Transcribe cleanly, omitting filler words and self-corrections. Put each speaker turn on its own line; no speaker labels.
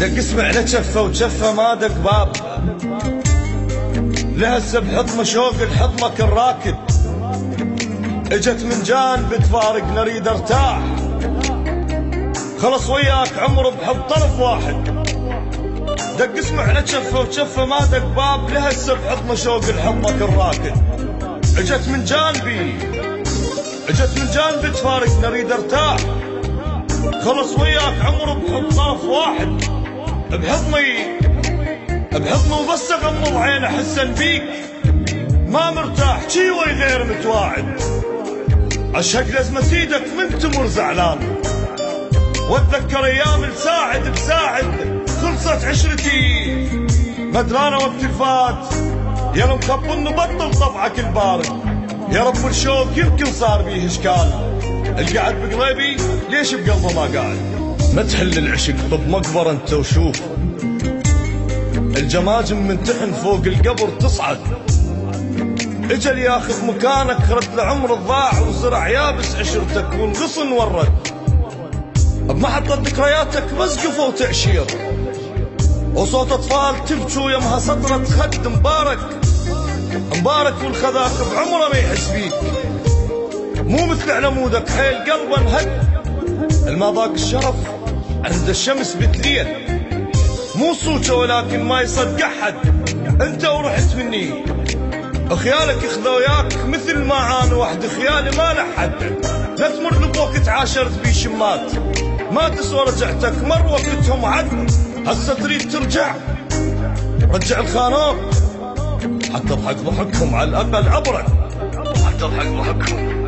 دق اسمع لجفه وجفه ما دق باب، لهسه بحطمه شوق الحطمك الراكد، اجت من جانب تفارق نريد ارتاح، خلص وياك عمر بحب طرف واحد. دق اسمع لجفه وجفه ما دق باب، لهسه بحطمه شوق الحطمك الراكد، اجت من جانبي تفارق نريد ارتاح، خلص وياك عمر بحب طرف واحد. بحضني وبس اغمض عين احسن بيك ما مرتاح شي وي غير متواعد، اشهق لزمة ايدك من تمر زعلان، واتذكر ايام الساعد بساعد، خلصت عشرتي مدرانة وقت الفات، يا مخبن بطل طبعك البارد، يا رب الشوق يمكن صار بيه اشكال، القعد بقلبي ليش بقلبه ما قاعد. ما تحل العشق طب مقبرة انت وشوف، الجماجم من تحن فوق القبر تصعد، اجل ياخذ مكانك رد لعمر الضاع، وزرع يابس عشرتك والغصن ورد، بمحطة ذكرياتك مزقفة وتعشير، وصوت اطفال تبكوا يمها سطرة خد مبارك والخذاك بعمره ما يحس بيك، مو مثل علمودك حيل قلبه انهد، الما ضاق الشرف عند الشمس بتليل، مو صوته ولكن ما يصدق احد، انت ورحت مني خيالك اخذوا وياك مثل ما عانوا وحد خيالي ما لحد، لا تمر بوقت عاشرت بيه شمات، ما تسوى رجعتك مر وقتهم عد، هسه تريد ترجع رجع الخانوق حتى اضحك ضحكهم على الاقل عبرك، حتى اضحك ضحكهم